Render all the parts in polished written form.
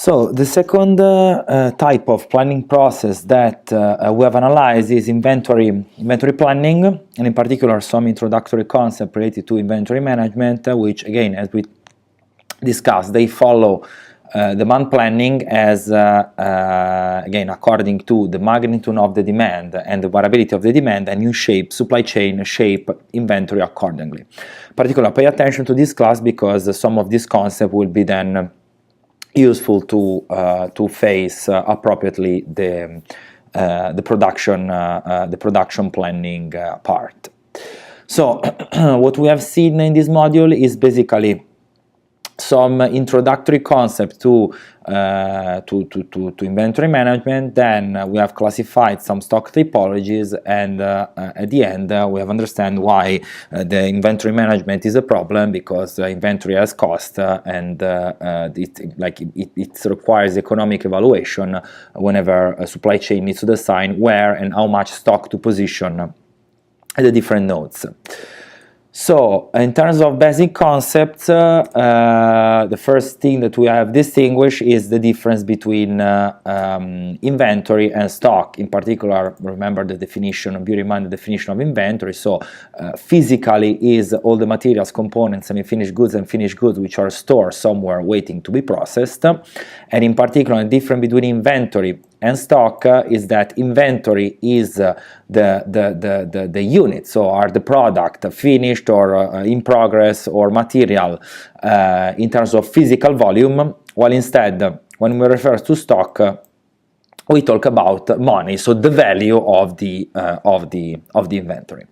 So the second type of planning process that we have analyzed is inventory planning, and in particular some introductory concepts related to inventory management, which again, as we discussed, they follow demand planning as again, according to the magnitude of the demand and the variability of the demand, and you shape supply chain, shape inventory accordingly. Particularly pay attention to this class because some of this concept will be then useful to face appropriately the production planning part. So what we have seen in this module is basically some introductory concept to inventory management. Then we have classified some stock typologies, and at the end we have understand why the inventory management is a problem, because inventory has cost and it requires economic evaluation whenever a supply chain needs to decide where and how much stock to position at the different nodes. So, in terms of basic concepts, the first thing that we have distinguished is the difference between inventory and stock. In particular, remember the definition, bear in mind the definition of inventory. So, physically is all the materials, components, semi-finished goods and finished goods which are stored somewhere waiting to be processed. And in particular, the difference between inventory and stock is that inventory is the unit, so are the product finished or in progress or material in terms of physical volume, while instead when we refer to stock we talk about money, so the value of the inventory.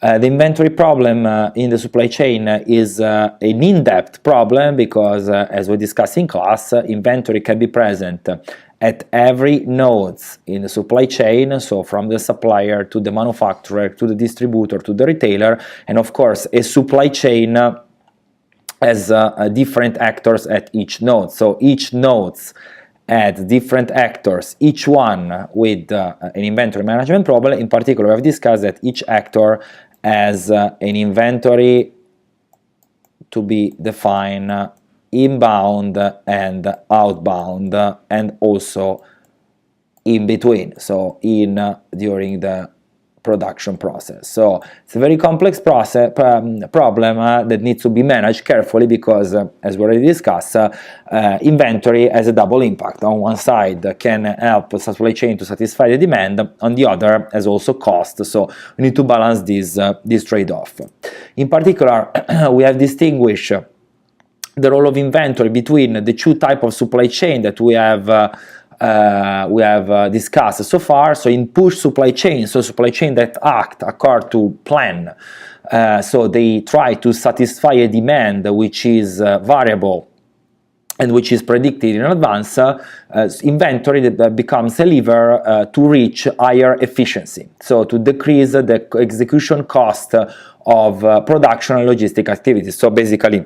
The inventory problem in the supply chain is an in-depth problem because, as we discussed in class, inventory can be present at every node in the supply chain, so from the supplier to the manufacturer to the distributor to the retailer, and of course a supply chain has different actors at each node. So each node had different actors, each one with an inventory management problem. In particular, we have discussed that each actor has an inventory to be defined inbound and outbound, and also in between, so during the production process. So it's a very complex problem that needs to be managed carefully because, as we already discussed, inventory has a double impact. On one side can help the supply chain to satisfy the demand, on the other has also cost, so we need to balance this trade-off. In particular, we have distinguished the role of inventory between the two types of supply chain that we have discussed so far. So in push supply chain, so supply chain that act according to plan, so they try to satisfy a demand which is variable and which is predicted in advance. Inventory that becomes a lever to reach higher efficiency, so to decrease the execution cost of production and logistic activities. So basically,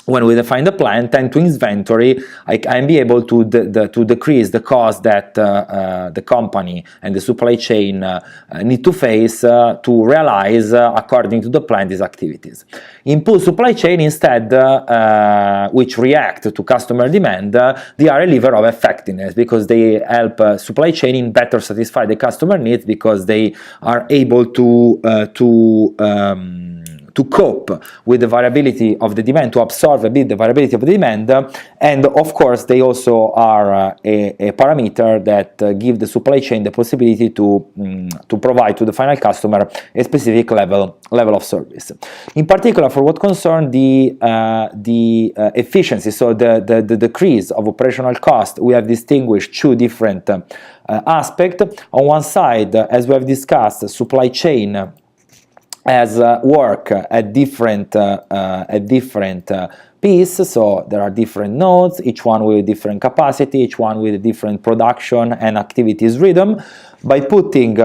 when we define the plan, tend to inventory, I can be able to decrease the cost that the company and the supply chain need to face to realize, according to the plan, these activities. In pull supply chain, instead, which react to customer demand, they are a lever of effectiveness because they help supply chain in better satisfy the customer needs, because they are able to cope with the variability of the demand, to absorb a bit the variability of the demand, and of course they also are a parameter that give the supply chain the possibility to provide to the final customer a specific level of service. In particular, for what concerns the efficiency, so the decrease of operational cost, we have distinguished two different aspects. On one side, as we have discussed, supply chain as work at different piece, so there are different nodes, each one with different capacity, each one with a different production and activities rhythm. By putting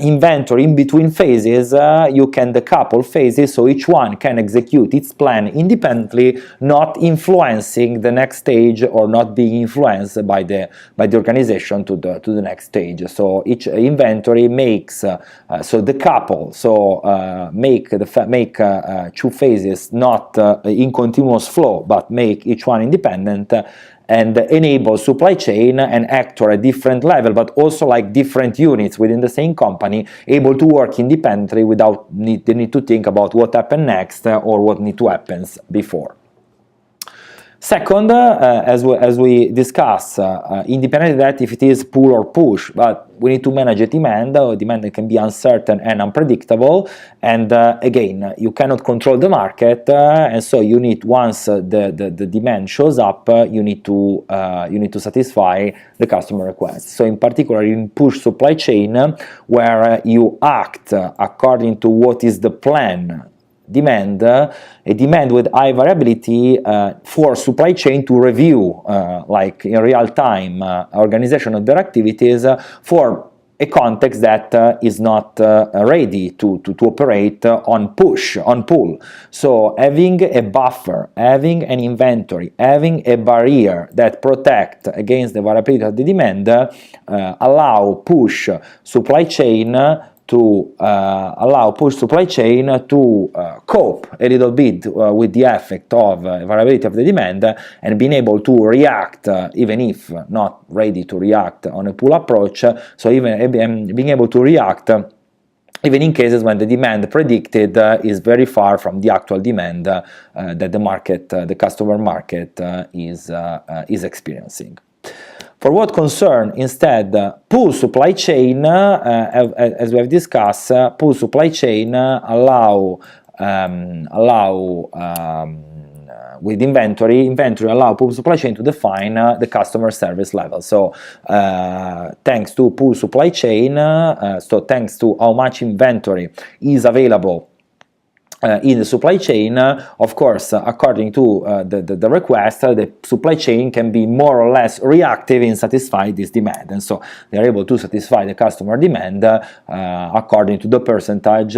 inventory in between phases, you can decouple phases, so each one can execute its plan independently, not influencing the next stage or not being influenced by the organization to the next stage. So each inventory makes so decouple, so make two phases not in continuous flow, but make each one independent, and enable supply chain and actor at different level, but also like different units within the same company, able to work independently without the need to think about what happened next or what need to happen before. Second, as we discuss, independent of that if it is pull or push, but we need to manage a demand. Demand that can be uncertain and unpredictable, and again, you cannot control the market, and so you need, once the demand shows up, you need to satisfy the customer request. So in particular, in push supply chain, where you act according to what is the plan demand, a demand with high variability for supply chain to review, like in real time, organization of their activities for a context that is not ready to operate on push, on pull. So having a buffer, having an inventory, having a barrier that protect against the variability of the demand, allow push supply chain to cope a little bit with the effect of variability of the demand, and being able to react even if not ready to react on a pull approach. So even being able to react even in cases when the demand predicted is very far from the actual demand that the market, the customer market, is experiencing. For what concern instead pull supply chain, as we have discussed, pull supply chain allow with inventory allow pull supply chain to define the customer service level. So thanks to pull supply chain, so thanks to how much inventory is available in the supply chain, of course, according to the request, the supply chain can be more or less reactive in satisfying this demand, and so they are able to satisfy the customer demand according to the percentage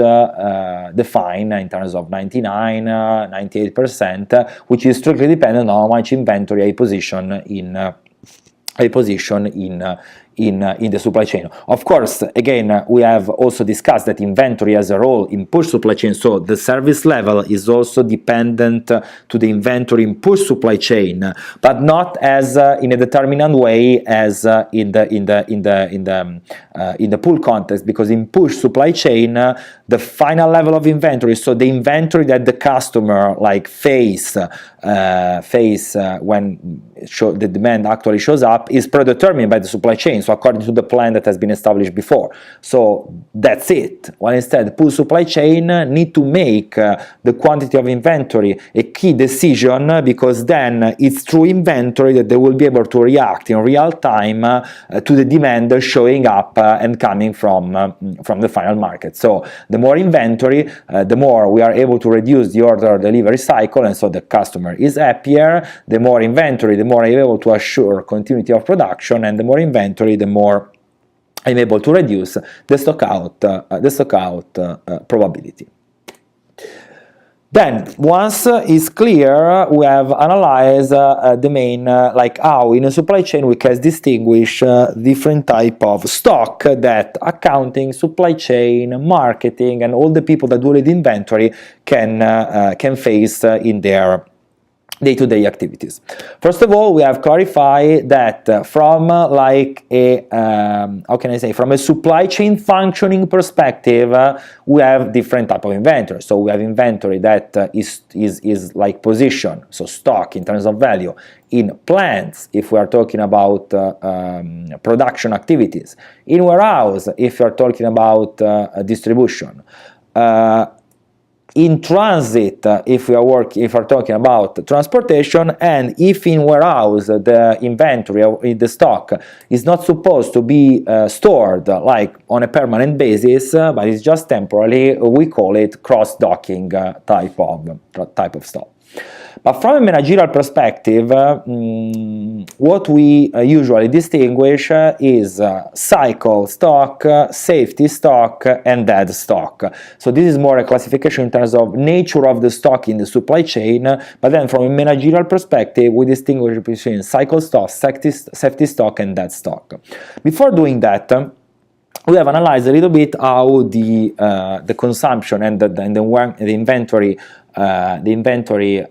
defined in terms of 99, 98%, which is strictly dependent on how much inventory I position in the supply chain. Of course, again, we have also discussed that inventory has a role in push supply chain, so the service level is also dependent to the inventory in push supply chain, but not as in a determinant way as in the pull context, because in push supply chain the final level of inventory, so the inventory that the customer like face when the demand actually shows up, is predetermined by the supply chain, so according to the plan that has been established before. So that's it. While instead pull supply chain need to make the quantity of inventory a key decision, because then it's through inventory that they will be able to react in real time to the demand showing up and coming from the final market. So the more inventory, the more we are able to reduce the order delivery cycle, and so the customer is happier. The more inventory, the more I'm able to assure continuity of production, and the more inventory, the more I'm able to reduce the stock out probability. Then, once it's clear, we have analyzed the main, like how in a supply chain we can distinguish different type of stock that accounting, supply chain, marketing, and all the people that do the inventory can face in their day-to-day activities. First of all, we have clarified that from like a from a supply chain functioning perspective, we have different type of inventory. So we have inventory that is like position, so stock in terms of value in plants, if we are talking about production activities, in warehouse, if you are talking about distribution, in transit, if we are talking about transportation, and if in warehouse the inventory or the stock is not supposed to be stored like on a permanent basis, but it's just temporarily, we call it cross-docking type of stock. But from a managerial perspective, what we usually distinguish is cycle stock, safety stock, and dead stock. So this is more a classification in terms of nature of the stock in the supply chain, but then from a managerial perspective, we distinguish between cycle stock, safety stock, and dead stock. Before doing that, we have analyzed a little bit how the consumption and the inventory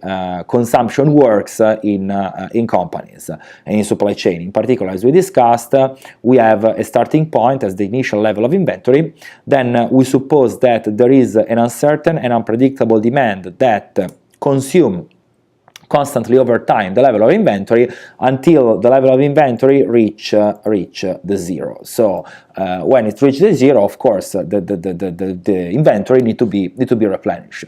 consumption works in companies and in supply chain. In particular, as we discussed, we have a starting point as the initial level of inventory. Then we suppose that there is an uncertain and unpredictable demand that consumes constantly over time the level of inventory until the level of inventory reach the zero. So when it reaches the zero, of course, the inventory need to be replenished.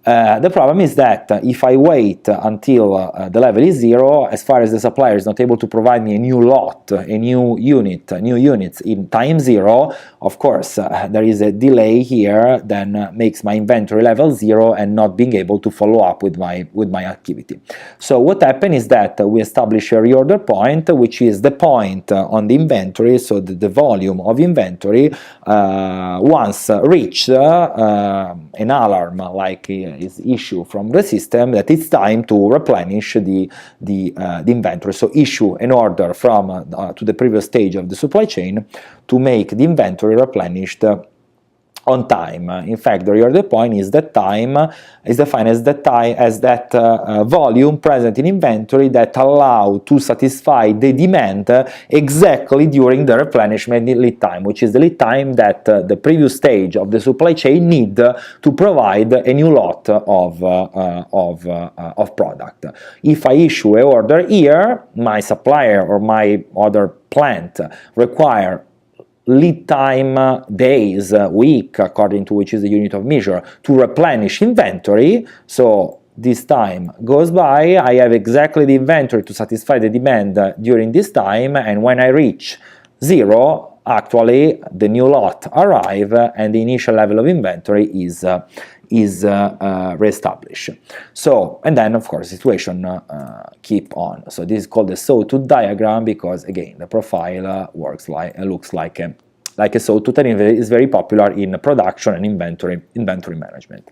The problem is that if I wait until the level is zero, as far as the supplier is not able to provide me a new lot, new units in time zero, of course there is a delay here, then makes my inventory level zero and not being able to follow up with my activity. So what happened is that we establish a reorder point, which is the point on the inventory, so the volume of inventory once reached an alarm like is issue from the system that it's time to replenish the inventory. So issue an order from to the previous stage of the supply chain to make the inventory replenished on time. In fact, the reorder point is that time is defined as that volume present in inventory that allow to satisfy the demand exactly during the replenishment lead time, which is the lead time that the previous stage of the supply chain need to provide a new lot of product. If I issue an order here, my supplier or my other plant require lead time days, week, according to which is the unit of measure, to replenish inventory. So this time goes by, I have exactly the inventory to satisfy the demand during this time, and when I reach zero, actually the new lot arrive and the initial level of inventory is reestablished. So, and then of course the situation keep on. So this is called the sawtooth diagram because again the profile looks like a sawtooth, and is very popular in production and inventory management.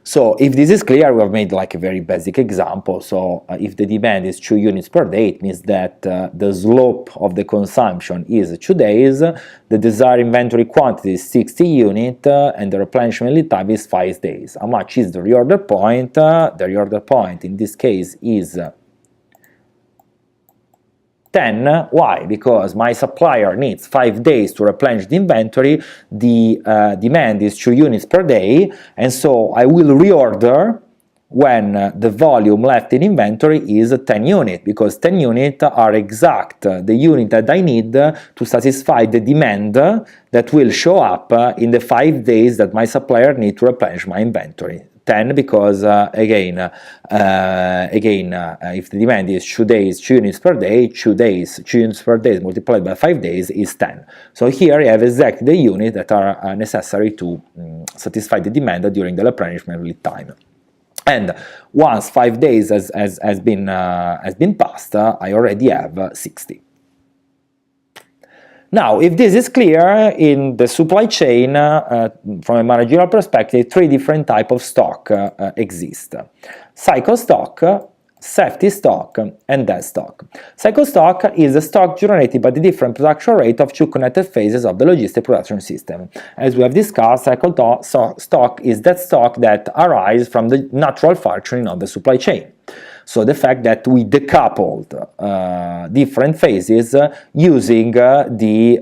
So if this is clear, we have made like a very basic example. So if the demand is 2 units per day, it means that the slope of the consumption is 2 days, the desired inventory quantity is 60 units, and the replenishment lead time is 5 days. How much is the reorder point? The reorder point in this case is 10. Why? Because my supplier needs 5 days to replenish the inventory, the demand is 2 units per day, and so I will reorder when the volume left in inventory is 10 units, because 10 units are exact the unit that I need to satisfy the demand that will show up in the 5 days that my supplier needs to replenish my inventory. 10 because again, if the demand is 2 days, 2 units per day, 2 units per day multiplied by 5 days is 10. So here you have exactly the units that are necessary to satisfy the demand during the replenishment lead time. And once 5 days has been passed, I already have 60. Now, if this is clear, in the supply chain, from a managerial perspective, 3 different types of stock exist. Cycle stock, safety stock, and dead stock. Cycle stock is a stock generated by the different production rate of 2 connected phases of the logistic production system. As we have discussed, cycle stock is that stock that arises from the natural functioning of the supply chain. So the fact that we decoupled different phases using the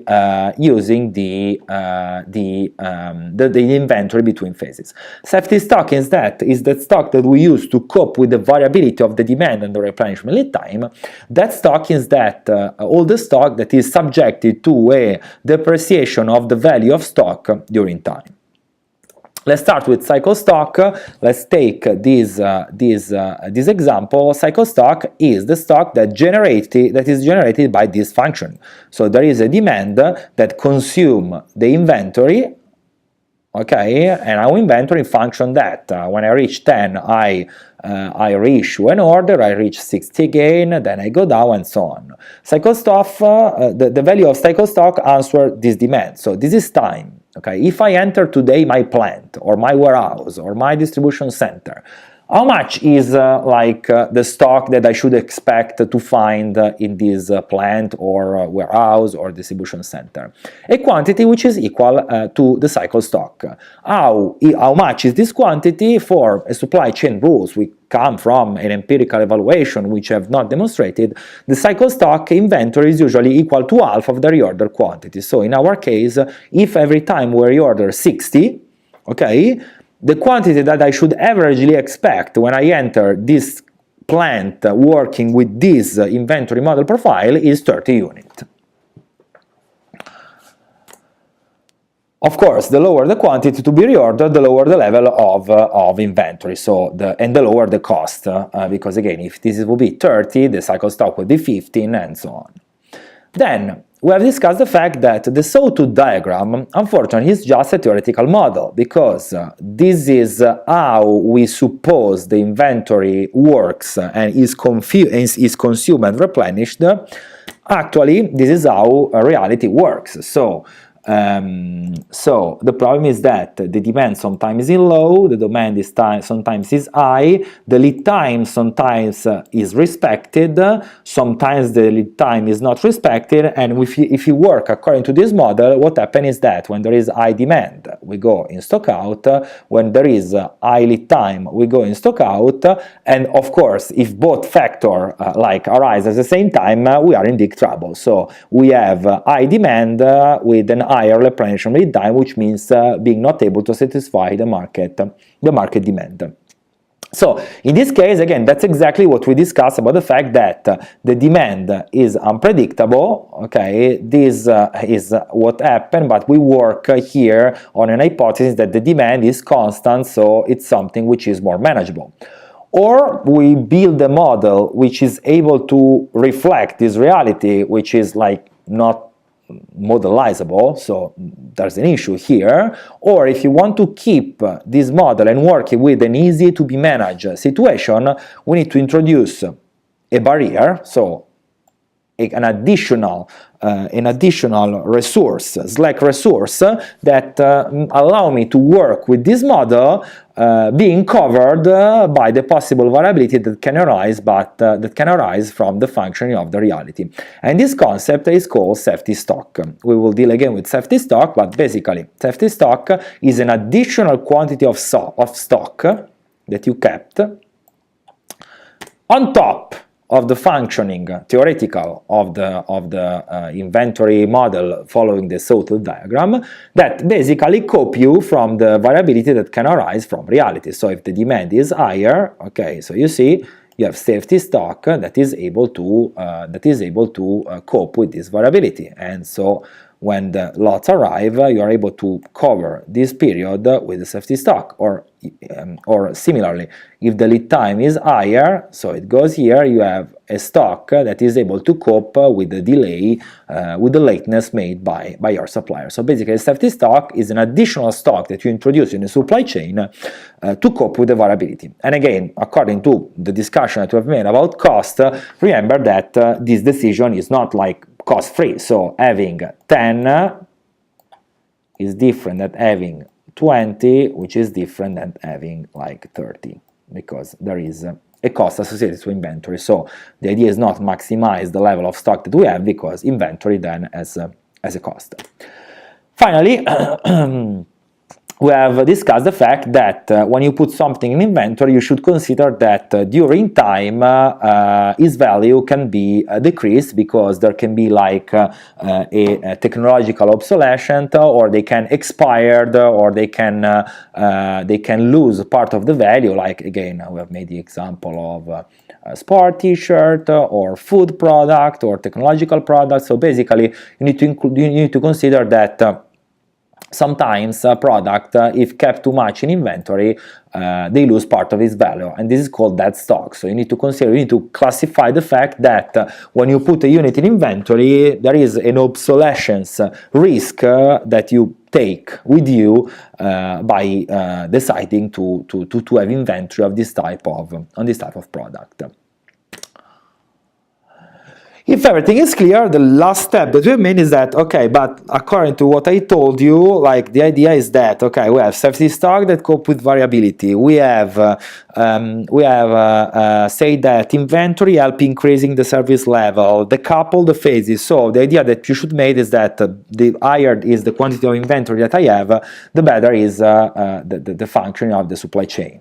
inventory between phases. Safety stock is that stock that we use to cope with the variability of the demand and the replenishment lead time. That stock is that all the stock that is subjected to a depreciation of the value of stock during time. Let's start with cycle stock. Let's take this example. Cycle stock is the stock that is generated by this function. So there is a demand that consumes the inventory, okay, and our inventory function that when I reach 10, I reissue an order, I reach 60 again, then I go down and so on. Cycle stock, the value of cycle stock answers this demand. So this is time. Okay, if I enter today my plant or my warehouse or my distribution center, How much is the stock that I should expect to find in this plant or warehouse or distribution center? A quantity which is equal to the cycle stock. How much is this quantity? For a supply chain rules we come from an empirical evaluation which have not demonstrated, the cycle stock inventory is usually equal to half of the reorder quantity. So in our case, if every time we reorder 60, okay, the quantity that I should averagely expect when I enter this plant working with this inventory model profile is 30 units. Of course, the lower the quantity to be reordered, the lower the level of inventory, and the lower the cost, because again, if this will be 30, the cycle stock will be 15, and so on. Then, we have discussed the fact that the sawtooth diagram, unfortunately, is just a theoretical model, because this is how we suppose the inventory works and is consumed and replenished. Actually, this is how reality works. So the problem is that the demand sometimes is low, the demand is sometimes is high, the lead time sometimes is respected, sometimes the lead time is not respected, and if you work according to this model, what happens is that when there is high demand, we go in stock out, when there is high lead time, we go in stock out, and of course, if both factors arise at the same time, we are in big trouble. So we have high demand with an higher replenishment lead time, which means being not able to satisfy the market demand. So in this case, again, that's exactly what we discussed about the fact that the demand is unpredictable. Okay, this is what happened, but we work here on an hypothesis that the demand is constant, so it's something which is more manageable. Or we build a model which is able to reflect this reality, which is not modelizable, so there's an issue here. Or if you want to keep this model and work with an easy to be managed situation, we need to introduce a barrier, so an additional resource, slack resource, that allow me to work with this model being covered by the possible variability that can arise from the functioning of the reality. And this concept is called safety stock. We will deal again with safety stock, but basically safety stock is an additional quantity of stock that you kept on top of the functioning theoretical of the inventory model following the sawtooth diagram, that basically cope you from the variability that can arise from reality. So if the demand is higher, okay, so you see you have safety stock that is able to cope with this variability, and so when the lots arrive, you are able to cover this period with the safety stock. Or similarly, if the lead time is higher, so it goes here, you have a stock that is able to cope with the delay, with the lateness made by your supplier. So basically, safety stock is an additional stock that you introduce in the supply chain to cope with the variability. And again, according to the discussion that we have made about cost, remember that this decision is not cost-free. So having 10 is different than having 20, which is different than having 30, because there is a cost associated to inventory. So the idea is not maximize the level of stock that we have, because inventory then has a cost. Finally, we have discussed the fact that when you put something in inventory, you should consider that during time its value can be decreased, because there can be a technological obsolescence, or they can expire, or they can lose part of the value. Again, we have made the example of a sport t-shirt, or food product, or technological product. So basically, you need to consider that sometimes a product, if kept too much in inventory, they lose part of its value, and this is called dead stock. So you need to classify the fact that when you put a unit in inventory, there is an obsolescence risk that you take with you by deciding to have inventory of this type of product. If everything is clear, the last step that we made is that, okay, but according to what I told you, like the idea is that, okay, we have safety stock that cope with variability. We have say that inventory help increasing the service level, decouple the phases. So the idea that you should make is that the higher is the quantity of inventory that I have, the better is the functioning of the supply chain.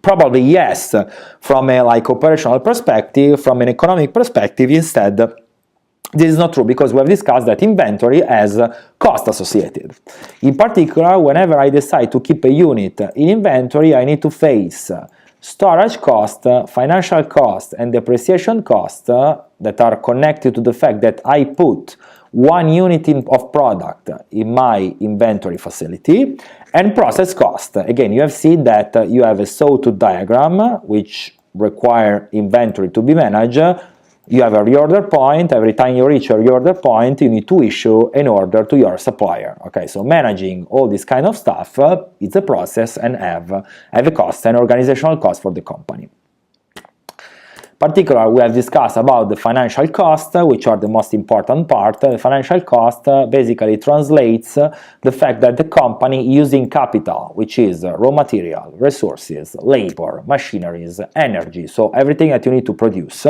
Probably yes, from a operational perspective. From an economic perspective, instead, this is not true, because we have discussed that inventory has cost associated. In particular, whenever I decide to keep a unit in inventory, I need to face storage cost, financial cost, and depreciation cost that are connected to the fact that I put one unit of product in my inventory facility, and process cost. Again, you have seen that you have a sawtooth diagram which require inventory to be managed. You have a reorder point. Every time you reach a reorder point, you need to issue an order to your supplier. Okay, so managing all this kind of stuff, it's a process and have a cost, an organizational cost for the company. Particularly, we have discussed about the financial cost, which are the most important part. The financial cost basically translates the fact that the company using capital, which is raw material, resources, labor, machineries, energy, so everything that you need to produce,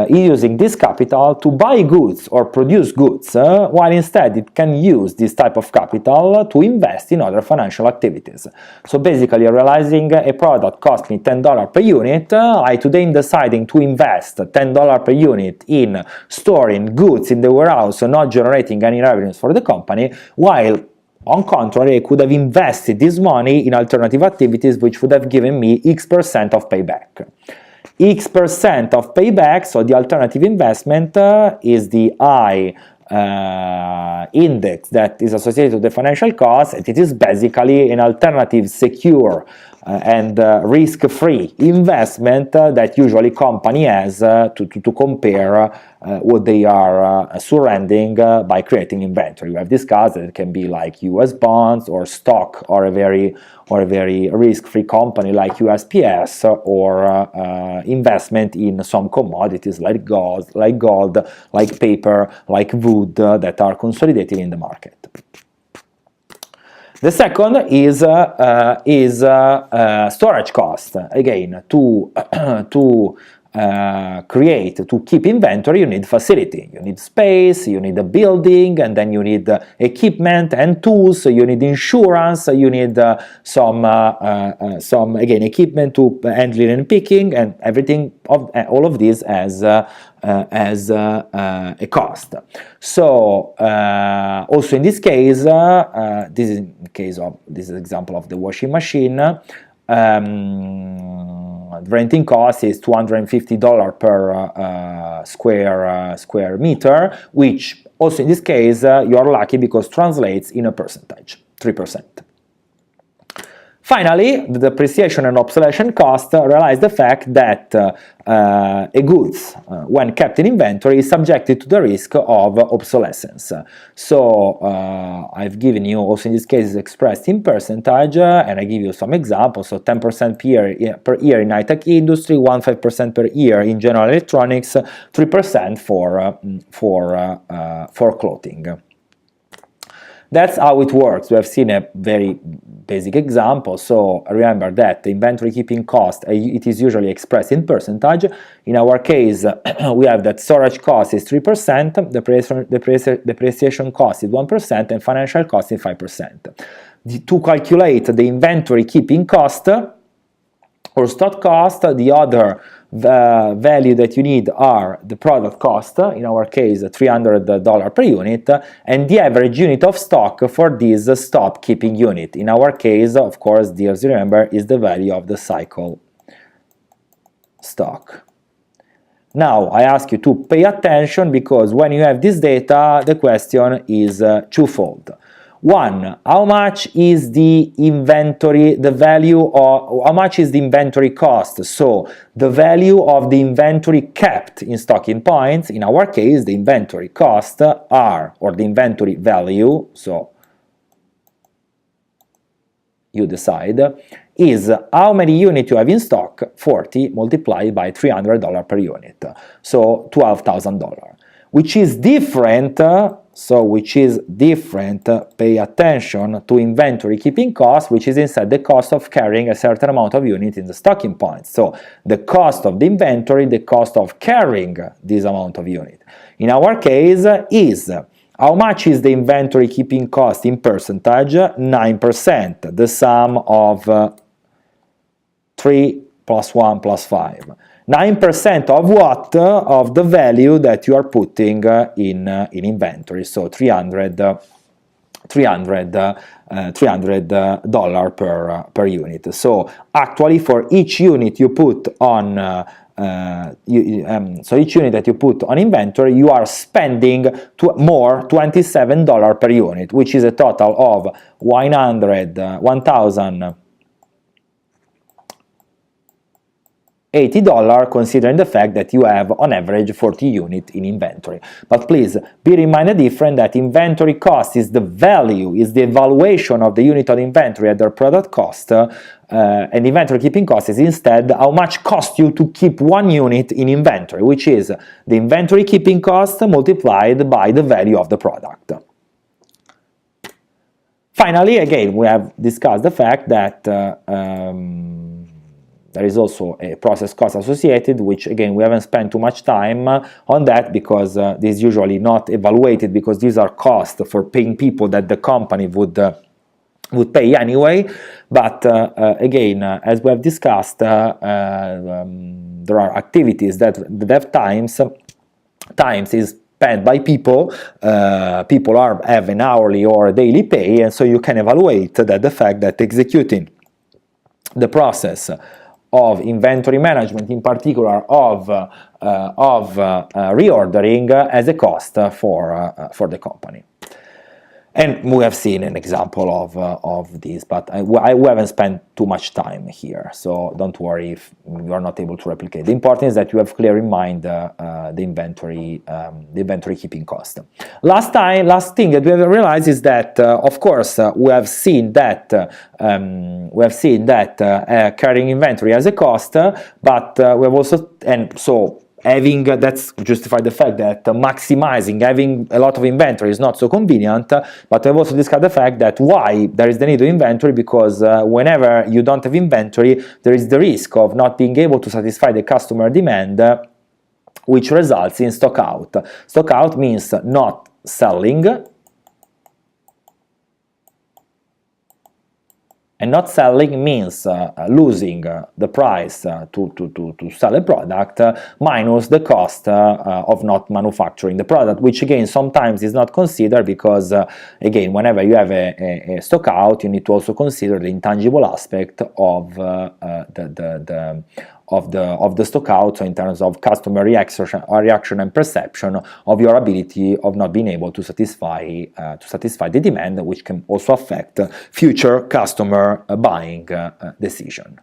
using this capital to buy goods or produce goods, while instead it can use this type of capital to invest in other financial activities. So basically, realizing a product cost me $10 per unit, I today am deciding to invest $10 per unit in storing goods in the warehouse, not generating any revenues for the company, while on contrary, I could have invested this money in alternative activities which would have given me X% of payback. X% of payback, so the alternative investment, is the I index that is associated with the financial cost, and it is basically an alternative, secure, and risk-free investment that usually company has to compare what they are surrendering by creating inventory. We have discussed that it can be like US bonds or stock, or a very risk-free company like USPS, or investment in some commodities like gold, like paper, like wood, that are consolidated in the market. The second is storage cost. Again, to keep inventory, you need facility, you need space, you need a building, and then you need equipment and tools. You need insurance, you need some again equipment to handling and picking, and everything of all of this as a cost. So also in this case, this is in case of this example of the washing machine. Renting cost is $250 per square meter, which also in this case you are lucky because translates in a percentage, 3%. Finally, the depreciation and obsolescence cost realize the fact that a goods, when kept in inventory, is subjected to the risk of obsolescence. So I've given you, also in this case, is expressed in percentage, and I give you some examples. So 10% per year in high-tech industry, 1.5% per year in general electronics, 3% for clothing. That's how it works. We have seen a very basic example. So remember that the inventory keeping cost, it is usually expressed in percentage. In our case, we have that storage cost is 3%, depreciation cost is 1%, and financial cost is 5%. To calculate the inventory keeping cost or stock cost, the other value that you need are the product cost, in our case $300 per unit, and the average unit of stock for this stock keeping unit. In our case, of course, dear, remember, is the value of the cycle stock. Now, I ask you to pay attention, because when you have this data, the question is twofold. One, how much is the inventory, the value of, how much is the inventory cost? So the value of the inventory kept in stocking points. In our case, the inventory cost are, or the inventory value, so you decide, is how many units you have in stock, 40 multiplied by $300 per unit, so $12,000, which is different, pay attention to inventory keeping cost, which is instead the cost of carrying a certain amount of unit in the stocking point. So the cost of the inventory, the cost of carrying this amount of unit. In our case is, how much is the inventory keeping cost in percentage? 9%, the sum of 3 plus 1 plus 5. 9% of what? Of the value that you are putting in inventory, so $300 per unit. So actually for each unit you put on each unit that you put on inventory, you are spending more $27 per unit, which is a total of $1,080, considering the fact that you have on average 40 units in inventory. But please bear in mind the difference that inventory cost is the value, is the evaluation of the unit on inventory at their product cost, and inventory keeping cost is instead how much cost you to keep one unit in inventory, which is the inventory keeping cost multiplied by the value of the product. Finally, again, we have discussed the fact that there is also a process cost associated, which again we haven't spent too much time on that because this is usually not evaluated, because these are costs for paying people that the company would pay anyway. But again, as we have discussed, there are activities that the dev times is spent by people. People have an hourly or a daily pay, and so you can evaluate that the fact that executing the process of inventory management, in particular of reordering, as a cost for the company. And we have seen an example of this, but we haven't spent too much time here, so don't worry if you are not able to replicate. The important is that you have clear in mind the inventory keeping cost. Last thing that we have realized is that, of course, we have seen that carrying inventory has a cost, but we have also, and so that's justified the fact that maximizing, having a lot of inventory is not so convenient. But I've also discussed the fact that why there is the need of inventory, because whenever you don't have inventory, there is the risk of not being able to satisfy the customer demand, which results in stock out. Stock out means not selling, and not selling means losing the price to sell a product minus the cost of not manufacturing the product, which again sometimes is not considered because again whenever you have a stock out, you need to also consider the intangible aspect of the stock out, so in terms of customer reaction and perception of your ability of not being able to satisfy the demand, which can also affect future customer buying decision.